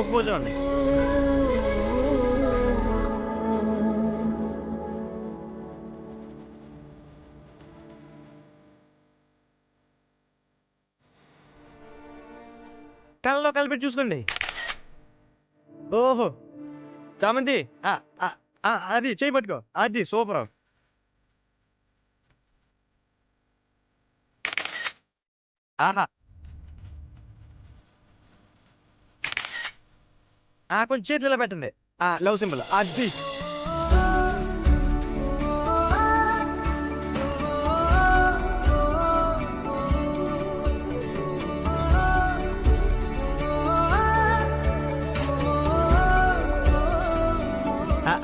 ఇంకొక పోజ్ అండి. కళ్ళలో కలిపెట్టి చూసుకోండి. ఓహో చామంతి, అది చేయి పట్టుకో, అది సూపర్. ఆహా, కొంచెం చేతిలో పెట్టండి. లవ్ సింబల్ అది.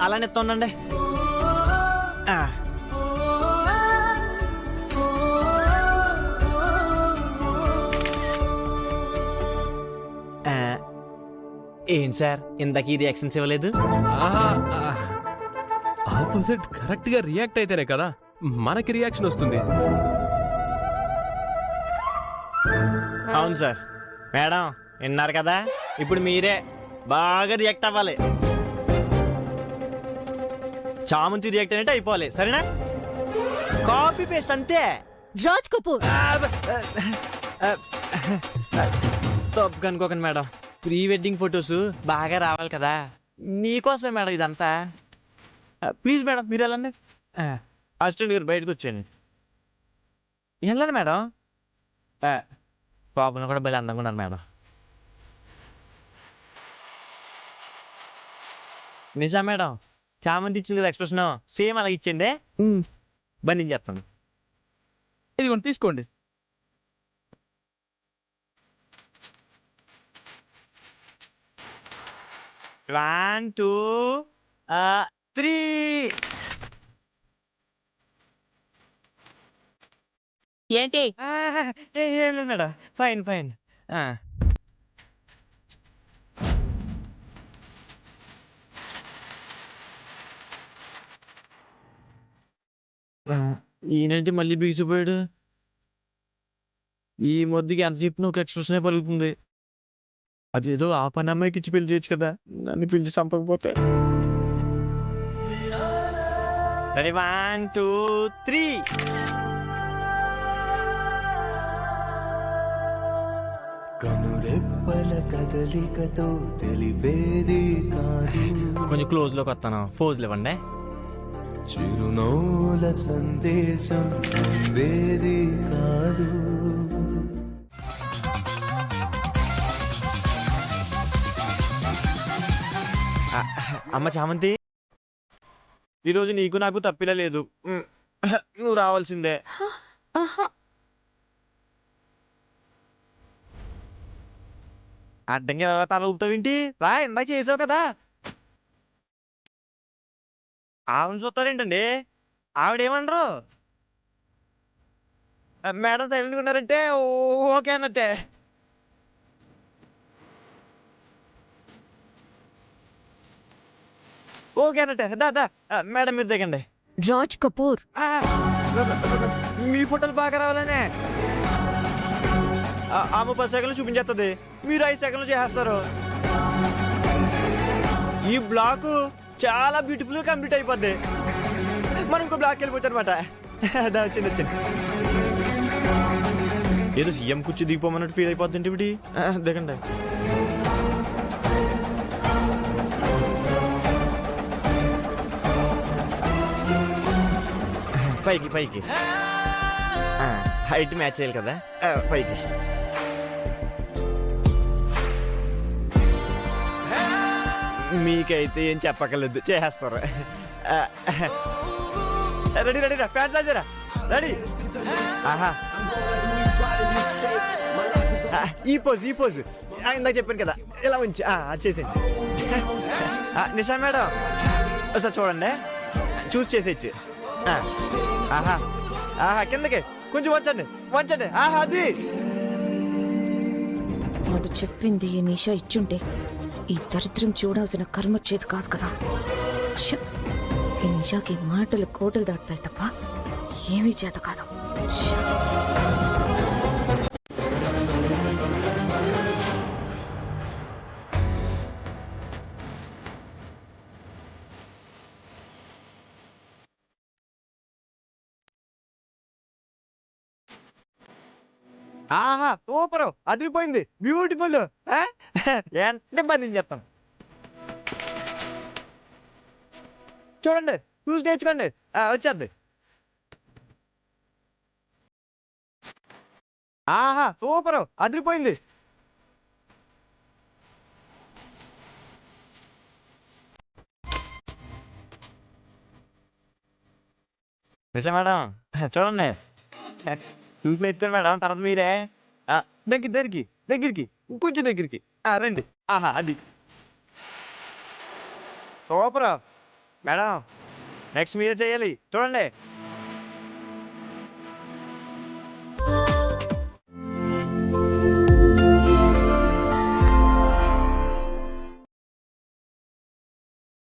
అలానే తొండండి. ఏంటి సార్ ఇందాక ఈ రియాక్షన్స్ ఇవ్వలేదు? ఆపోజిట్ కరెక్ట్ గా రియాక్ట్ అయితేనే కదా మనకి రియాక్షన్ వస్తుంది. అవును సార్. మేడం విన్నారు కదా, ఇప్పుడు మీరే బాగా రియాక్ట్ అవ్వాలి. చామంతి రియాక్ట్ అయినట్టు అయిపోవాలి, సరేనా? కాపీ పేస్ట్ అంతే. రాజ్ కపూర్, తప్పు కనుకోకండి మేడం, ప్రీ వెడ్డింగ్ ఫొటోస్ బాగా రావాలి కదా, నీకోసమే మేడం ఇదంతా. ప్లీజ్ మేడం మీరు వెళ్ళండి. అసిస్టెంట్ గారు బయటకు వచ్చాను. వెళ్ళండి మేడం. పాపను కూడా బయలు అందంగా ఉన్నారు మేడం. నిజా మేడం, చామంతి ఇచ్చింది కదా ఎక్స్ప్రెషన్, సేమ్ అలా ఇచ్చిండే. బండి చేస్తాను. ఇదిగోండి తీసుకోండి. One two three. ఏంటి? ఏం లేదు మేడం, ఫైన్ ఫైన్. ఈయనంటే మళ్ళీ బిగిసిపోయాడు. ఈ మొద్దుకి ఎంత చెప్పిన ఒక ఎక్స్ప్రెషన్ పలుకుతుంది. అదేదో ఆ పని అమ్మాయికి ఇచ్చి పెళ్లి చేయొచ్చు కదా, నన్ను పిలిచి చంపకపోతే. Ready, one two three. కనురెప్పల కదలికతో తెలిపేది కాదు, కొంచెం క్లోజ్ లోకి వస్తాను, ఫోజులు ఇవ్వండి. చిరునవ్వుల సందేశం అందేది కాదు. అమ్మ చామంతి, ఈరోజు నీకు నాకు తప్పిలా లేదు, నువ్వు రావాల్సిందే. అడ్డంగా తల ఊపుతావేంటి? రా, ఇందాక చేసావు కదా. ఆవిడ చూస్తారేంటండి, ఆవిడేమనరు. మేడం సైలెంట్గా ఉన్నారంటే ఓకే అన్నట్టే. ఓకే అన్నట్టే. దా మేడం మీరు దిగండి. రాజ్ కపూర్, మీ ఫోటోలు బాగా రావాలనే. ఆమె 10 సెకండ్లు చూపించేస్తుంది, మీరు 5 సెకండ్లు చేసేస్తారు. ఈ బ్లాక్ చాలా బ్యూటిఫుల్ గా కంప్లీట్ అయిపోద్ది. మనం ఇంకో బ్లాక్ వెళ్ళిపోవచ్చు అనమాట. వచ్చింది వచ్చింది. ఏదో సీఎం కూర్చి దిగిపోమన్నట్టు ఫీల్ అయిపోద్ది. ఇప్పుడు దిగండి. పైకి పైకి, హైట్ మ్యాచ్ చేయాలి కదా, పైకి. మీకైతే ఏం చెప్పక్కర్లేదు, చేసేస్తారు. రెడీ రెడీ రా, ఫ్యాన్స్ రాజారా, రెడీ. ఈ పోజ్ ఇందాక చెప్పాను కదా, ఇలా ఉంచి చేసేయండి. నిషా మేడం సార్ చూడండి, చూస్ చేసేయచ్చు. కిందకి కొంచెం వంచండి. అది వాడు చెప్పింది ఈ నిషా ఇచ్చుంటే ఈ దరిద్రం చూడాల్సిన కర్మ చేతి కాదు కదా. ఈ నిషాకి మాటలు కోటలు దాటుతాయి తప్ప ఏమీ చేత కాదు. ఆహా సూపర్, అదిరిపోయింది, బ్యూటిఫుల్. ఎంత పని చెప్తాను. చూడండి, చూసి నేర్చుకోండి. వచ్చేద్ది. ఆహా సూపర్, అదిరిపోయింది. నిజం మేడం, చూడండి. చూసి నేర్చుకోండి మేడం, తర్వాత మీరే. దగ్గరికి దగ్గరికి ఇంకొంచెం దగ్గరికి రండి. ఆహా అది సూపర్ మేడం. నెక్స్ట్ మీరే చేయాలి, చూడండి.